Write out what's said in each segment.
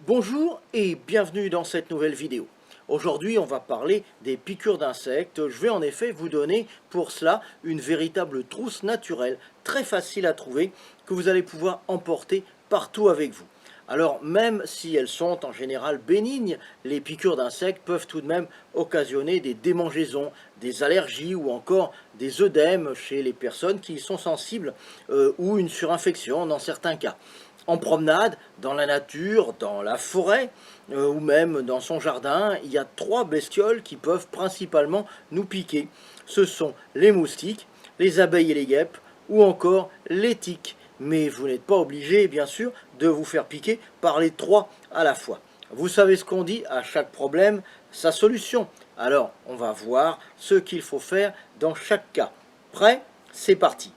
Bonjour et bienvenue dans cette nouvelle vidéo. Aujourd'hui, on va parler des piqûres d'insectes. Je vais en effet vous donner pour cela une véritable trousse naturelle, très facile à trouver, que vous allez pouvoir emporter partout avec vous. Alors, même si elles sont en général bénignes, les piqûres d'insectes peuvent tout de même occasionner des démangeaisons, des allergies ou encore des œdèmes chez les personnes qui y sont sensibles ou une surinfection dans certains cas. En promenade, dans la nature, dans la forêt ou même dans son jardin, il y a trois bestioles qui peuvent principalement nous piquer. Ce sont les moustiques, les abeilles et les guêpes ou encore les tiques. Mais vous n'êtes pas obligé, bien sûr, de vous faire piquer par les trois à la fois. Vous savez ce qu'on dit, à chaque problème, sa solution. Alors, on va voir ce qu'il faut faire dans chaque cas. Prêt? C'est parti.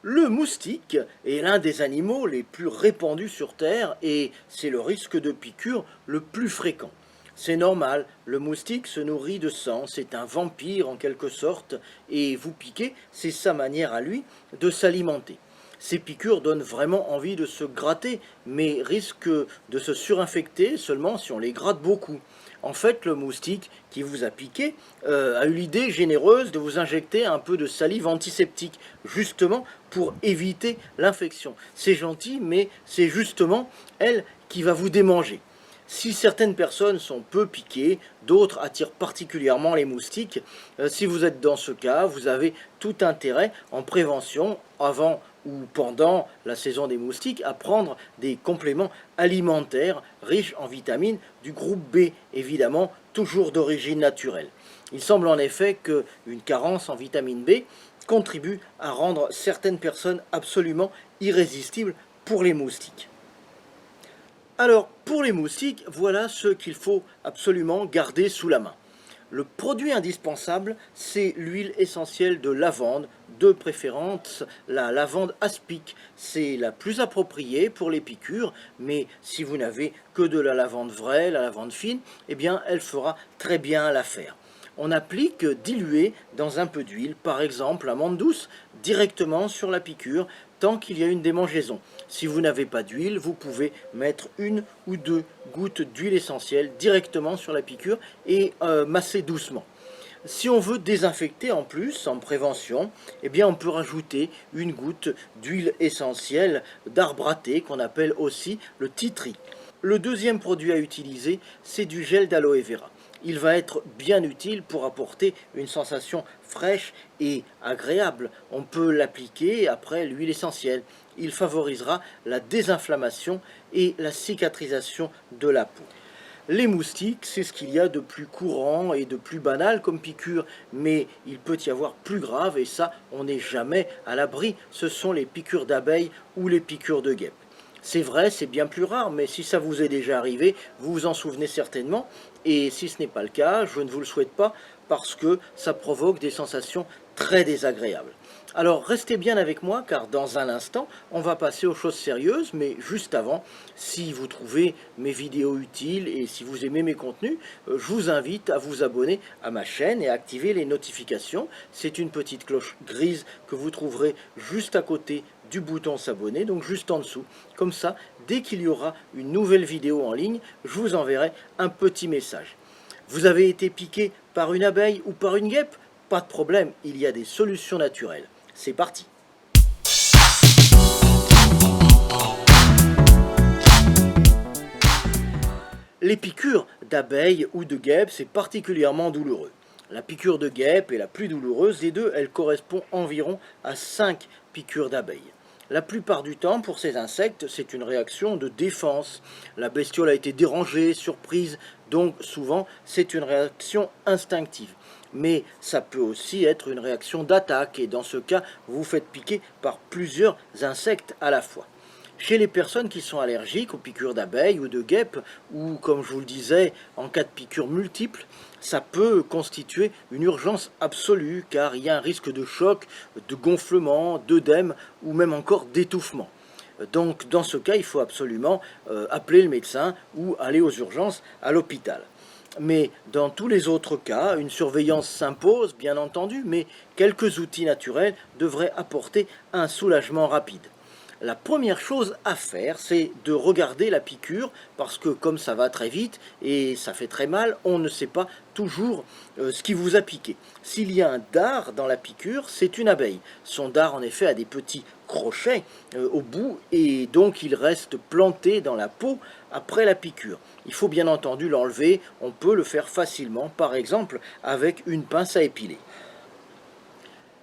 Le moustique est l'un des animaux les plus répandus sur Terre et c'est le risque de piqûre le plus fréquent. C'est normal, le moustique se nourrit de sang, c'est un vampire en quelque sorte, et vous piquer, c'est sa manière à lui de s'alimenter. Ces piqûres donnent vraiment envie de se gratter, mais risquent de se surinfecter seulement si on les gratte beaucoup. En fait, le moustique qui vous a piqué a eu l'idée généreuse de vous injecter un peu de salive antiseptique, justement pour éviter l'infection. C'est gentil, mais c'est justement elle qui va vous démanger. Si certaines personnes sont peu piquées, d'autres attirent particulièrement les moustiques. Si vous êtes dans ce cas, vous avez tout intérêt en prévention, avant ou pendant la saison des moustiques, à prendre des compléments alimentaires riches en vitamines du groupe B, évidemment toujours d'origine naturelle. Il semble en effet qu'une carence en vitamine B contribue à rendre certaines personnes absolument irrésistibles pour les moustiques. Alors, pour les moustiques, voilà ce qu'il faut absolument garder sous la main. Le produit indispensable, c'est l'huile essentielle de lavande, de préférence la lavande aspic. C'est la plus appropriée pour les piqûres, mais si vous n'avez que de la lavande vraie, la lavande fine, eh bien elle fera très bien l'affaire. On applique dilué dans un peu d'huile, par exemple l'amande douce, directement sur la piqûre, tant qu'il y a une démangeaison. Si vous n'avez pas d'huile, vous pouvez mettre une ou deux gouttes d'huile essentielle directement sur la piqûre et masser doucement. Si on veut désinfecter en plus, en prévention, eh bien on peut rajouter une goutte d'huile essentielle d'arbre à thé qu'on appelle aussi le tea tree. Le deuxième produit à utiliser, c'est du gel d'aloe vera. Il va être bien utile pour apporter une sensation fraîche et agréable. On peut l'appliquer après l'huile essentielle. Il favorisera la désinflammation et la cicatrisation de la peau. Les moustiques, c'est ce qu'il y a de plus courant et de plus banal comme piqûre, mais il peut y avoir plus grave et ça, on n'est jamais à l'abri. Ce sont les piqûres d'abeilles ou les piqûres de guêpes. C'est vrai, c'est bien plus rare, mais si ça vous est déjà arrivé, vous vous en souvenez certainement. Et si ce n'est pas le cas, je ne vous le souhaite pas, parce que ça provoque des sensations très désagréables. Alors restez bien avec moi, car dans un instant, on va passer aux choses sérieuses, mais juste avant, si vous trouvez mes vidéos utiles et si vous aimez mes contenus, je vous invite à vous abonner à ma chaîne et à activer les notifications. C'est une petite cloche grise que vous trouverez juste à côté du bouton s'abonner, donc juste en dessous. Comme ça, dès qu'il y aura une nouvelle vidéo en ligne, je vous enverrai un petit message. Vous avez été piqué par une abeille ou par une guêpe? Pas de problème, il y a des solutions naturelles. C'est parti! Les piqûres d'abeilles ou de guêpes, c'est particulièrement douloureux. La piqûre de guêpe est la plus douloureuse des deux, elle correspond environ à 5 piqûres d'abeilles. La plupart du temps, pour ces insectes, c'est une réaction de défense. La bestiole a été dérangée, surprise, donc souvent c'est une réaction instinctive. Mais ça peut aussi être une réaction d'attaque, et dans ce cas, vous vous faites piquer par plusieurs insectes à la fois. Chez les personnes qui sont allergiques aux piqûres d'abeilles ou de guêpes, ou comme je vous le disais, en cas de piqûres multiples, ça peut constituer une urgence absolue car il y a un risque de choc, de gonflement, d'œdème ou même encore d'étouffement. Donc dans ce cas, il faut absolument appeler le médecin ou aller aux urgences à l'hôpital. Mais dans tous les autres cas, une surveillance s'impose, bien entendu, mais quelques outils naturels devraient apporter un soulagement rapide. La première chose à faire, c'est de regarder la piqûre, parce que comme ça va très vite et ça fait très mal, on ne sait pas toujours ce qui vous a piqué. S'il y a un dard dans la piqûre, c'est une abeille. Son dard, en effet, a des petits crochets au bout, et donc il reste planté dans la peau après la piqûre. Il faut bien entendu l'enlever, on peut le faire facilement, par exemple avec une pince à épiler.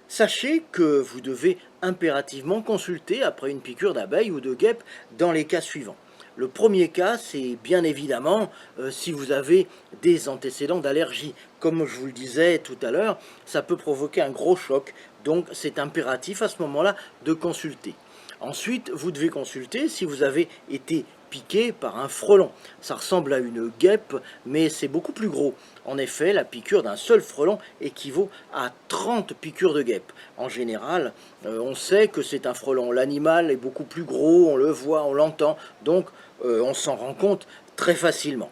Sachez que vous devez impérativement consulter après une piqûre d'abeille ou de guêpe dans les cas suivants. Le premier cas, c'est bien évidemment si vous avez des antécédents d'allergie. Comme je vous le disais tout à l'heure, ça peut provoquer un gros choc, donc c'est impératif à ce moment-là de consulter. Ensuite, vous devez consulter si vous avez été piqué par un frelon. Ça ressemble à une guêpe, mais c'est beaucoup plus gros. En effet, la piqûre d'un seul frelon équivaut à 30 piqûres de guêpe. En général, on sait que c'est un frelon. L'animal est beaucoup plus gros, on le voit, on l'entend, donc on s'en rend compte très facilement.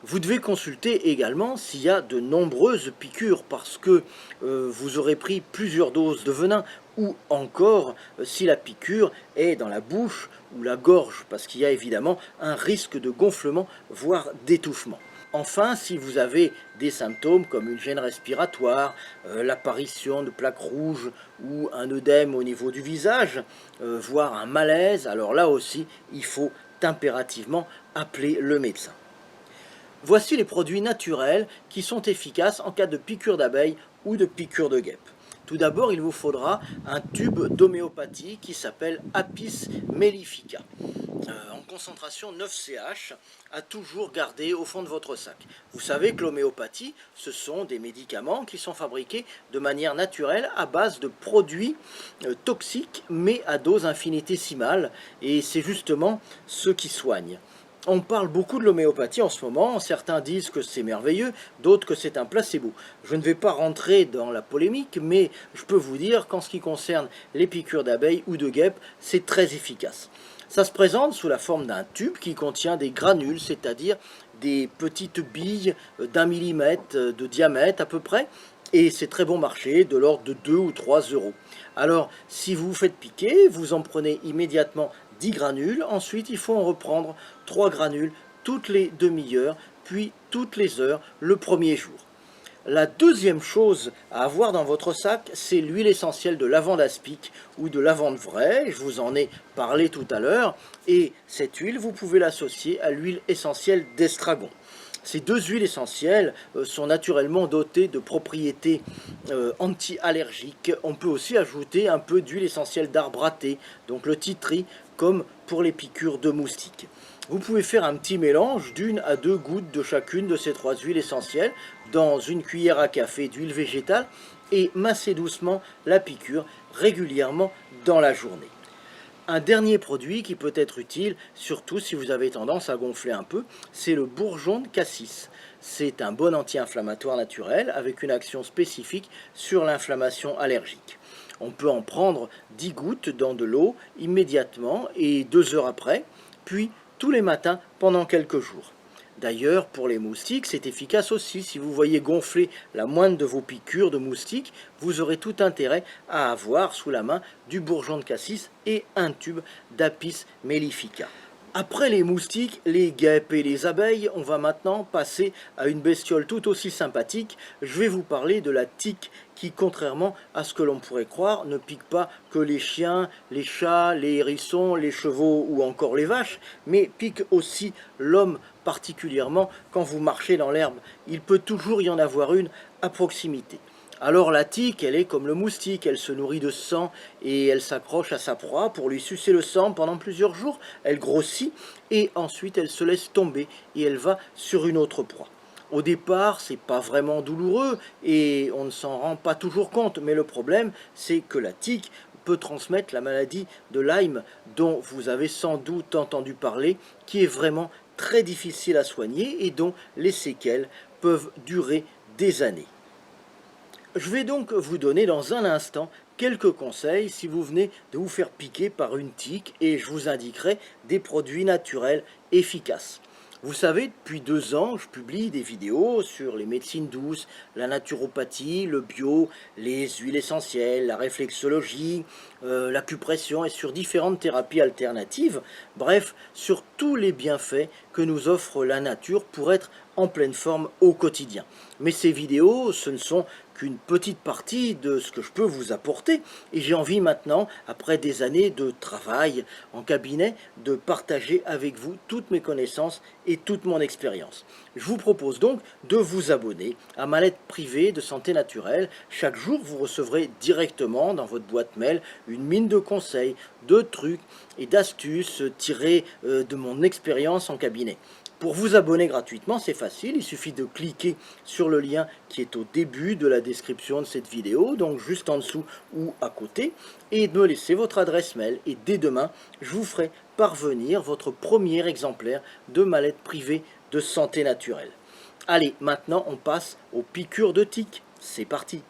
Vous devez consulter également s'il y a de nombreuses piqûres parce que vous aurez pris plusieurs doses de venin ou encore si la piqûre est dans la bouche ou la gorge parce qu'il y a évidemment un risque de gonflement voire d'étouffement. Enfin, si vous avez des symptômes comme une gêne respiratoire, l'apparition de plaques rouges ou un œdème au niveau du visage, voire un malaise, alors là aussi, il faut impérativement appeler le médecin. Voici les produits naturels qui sont efficaces en cas de piqûre d'abeille ou de piqûre de guêpe. Tout d'abord, il vous faudra un tube d'homéopathie qui s'appelle Apis mellifica, en concentration 9 CH, à toujours garder au fond de votre sac. Vous savez que l'homéopathie, ce sont des médicaments qui sont fabriqués de manière naturelle à base de produits toxiques, mais à dose infinitésimale, et c'est justement ce qui soigne. On parle beaucoup de l'homéopathie en ce moment, certains disent que c'est merveilleux, d'autres que c'est un placebo. Je ne vais pas rentrer dans la polémique, mais je peux vous dire qu'en ce qui concerne les piqûres d'abeilles ou de guêpes, c'est très efficace. Ça se présente sous la forme d'un tube qui contient des granules, c'est-à-dire des petites billes d'1 millimètre de diamètre à peu près, et c'est très bon marché, de l'ordre de 2 ou 3 euros. Alors, si vous vous faites piquer, vous en prenez immédiatement 10 granules, ensuite il faut en reprendre 3 granules toutes les demi-heures, puis toutes les heures le premier jour. La deuxième chose à avoir dans votre sac, c'est l'huile essentielle de lavande aspic ou de lavande vraie, je vous en ai parlé tout à l'heure, et cette huile, vous pouvez l'associer à l'huile essentielle d'estragon. Ces deux huiles essentielles sont naturellement dotées de propriétés anti-allergiques. On peut aussi ajouter un peu d'huile essentielle d'arbre à thé, donc le tea tree, comme pour les piqûres de moustiques. Vous pouvez faire un petit mélange d'1 à 2 gouttes de chacune de ces 3 huiles essentielles dans une cuillère à café d'huile végétale et masser doucement la piqûre régulièrement dans la journée. Un dernier produit qui peut être utile, surtout si vous avez tendance à gonfler un peu, c'est le bourgeon de cassis. C'est un bon anti-inflammatoire naturel avec une action spécifique sur l'inflammation allergique. On peut en prendre 10 gouttes dans de l'eau immédiatement et 2 heures après, puis tous les matins pendant quelques jours. D'ailleurs, pour les moustiques, c'est efficace aussi. Si vous voyez gonfler la moindre de vos piqûres de moustiques, vous aurez tout intérêt à avoir sous la main du bourgeon de cassis et un tube d'Apis mellifica. Après les moustiques, les guêpes et les abeilles, on va maintenant passer à une bestiole tout aussi sympathique. Je vais vous parler de la tique qui, contrairement à ce que l'on pourrait croire, ne pique pas que les chiens, les chats, les hérissons, les chevaux ou encore les vaches, mais pique aussi l'homme particulièrement quand vous marchez dans l'herbe. Il peut toujours y en avoir une à proximité. Alors la tique, elle est comme le moustique, elle se nourrit de sang et elle s'accroche à sa proie pour lui sucer le sang pendant plusieurs jours. Elle grossit et ensuite elle se laisse tomber et elle va sur une autre proie. Au départ, c'est pas vraiment douloureux et on ne s'en rend pas toujours compte, mais le problème, c'est que la tique peut transmettre la maladie de Lyme dont vous avez sans doute entendu parler, qui est vraiment très difficile à soigner et dont les séquelles peuvent durer des années. Je vais donc vous donner dans un instant quelques conseils si vous venez de vous faire piquer par une tique et je vous indiquerai des produits naturels efficaces. Vous savez, depuis 2 ans, je publie des vidéos sur les médecines douces, la naturopathie, le bio, les huiles essentielles, la réflexologie, l'acupression et sur différentes thérapies alternatives. Bref, sur tous les bienfaits que nous offre la nature pour être en pleine forme au quotidien. Mais ces vidéos, ce ne sont qu'une petite partie de ce que je peux vous apporter et j'ai envie maintenant, après des années de travail en cabinet, de partager avec vous toutes mes connaissances et toute mon expérience. Je vous propose donc de vous abonner à ma lettre privée de santé naturelle. Chaque jour, vous recevrez directement dans votre boîte mail une mine de conseils, de trucs et d'astuces tirés de mon expérience en cabinet. Pour vous abonner gratuitement, c'est facile, il suffit de cliquer sur le lien qui est au début de la description de cette vidéo, donc juste en dessous ou à côté, et de me laisser votre adresse mail. Et dès demain, je vous ferai parvenir votre premier exemplaire de ma lettre privée de santé naturelle. Allez, maintenant on passe aux piqûres de tiques. C'est parti!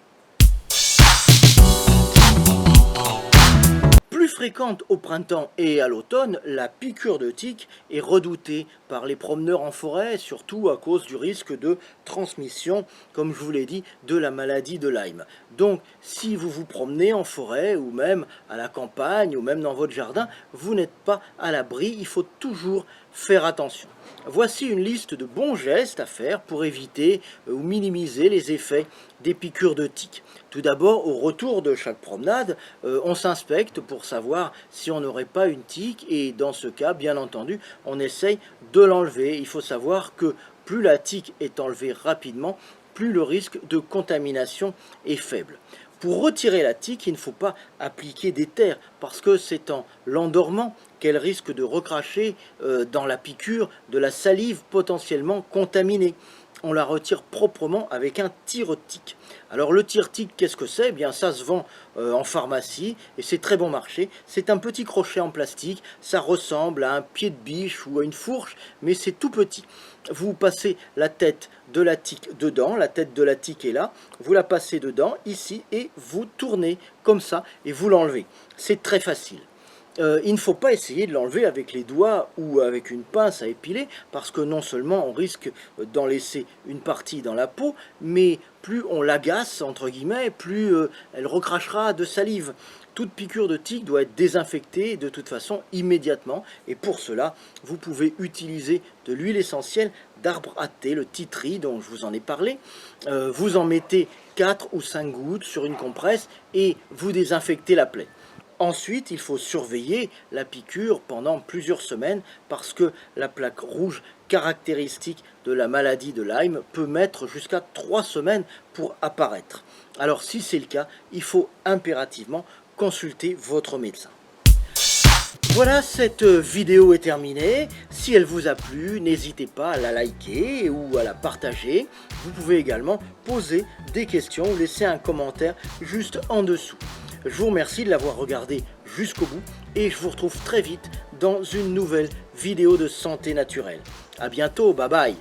Plus fréquente au printemps et à l'automne, la piqûre de tique est redoutée par les promeneurs en forêt, surtout à cause du risque de transmission, comme je vous l'ai dit, de la maladie de Lyme. Donc, si vous vous promenez en forêt, ou même à la campagne, ou même dans votre jardin, vous n'êtes pas à l'abri, il faut toujours faire attention. Voici une liste de bons gestes à faire pour éviter ou minimiser les effets des piqûres de tiques. Tout d'abord, au retour de chaque promenade, on s'inspecte pour savoir si on n'aurait pas une tique et dans ce cas, bien entendu, on essaye de l'enlever. Il faut savoir que plus la tique est enlevée rapidement, plus le risque de contamination est faible. Pour retirer la tique, il ne faut pas appliquer d'éther parce que c'est en l'endormant qu'elle risque de recracher dans la piqûre de la salive potentiellement contaminée. On la retire proprement avec un tire-tique. Alors le tire-tique, qu'est-ce que c'est? Eh bien ça se vend en pharmacie et c'est très bon marché. C'est un petit crochet en plastique, ça ressemble à un pied de biche ou à une fourche, mais c'est tout petit. Vous passez la tête de la tique dedans, la tête de la tique est là, vous la passez dedans, ici, et vous tournez comme ça et vous l'enlevez. C'est très facile. Il ne faut pas essayer de l'enlever avec les doigts ou avec une pince à épiler parce que non seulement on risque d'en laisser une partie dans la peau, mais plus on l'agace, entre guillemets, plus elle recrachera de salive. Toute piqûre de tique doit être désinfectée de toute façon immédiatement et pour cela, vous pouvez utiliser de l'huile essentielle d'arbre à thé, le tea tree dont je vous en ai parlé. Vous en mettez 4 ou 5 gouttes sur une compresse et vous désinfectez la plaie. Ensuite, il faut surveiller la piqûre pendant plusieurs semaines parce que la plaque rouge caractéristique de la maladie de Lyme peut mettre jusqu'à 3 semaines pour apparaître. Alors si c'est le cas, il faut impérativement consulter votre médecin. Voilà, cette vidéo est terminée. Si elle vous a plu, n'hésitez pas à la liker ou à la partager. Vous pouvez également poser des questions ou laisser un commentaire juste en dessous. Je vous remercie de l'avoir regardé jusqu'au bout et je vous retrouve très vite dans une nouvelle vidéo de santé naturelle. A bientôt, bye bye.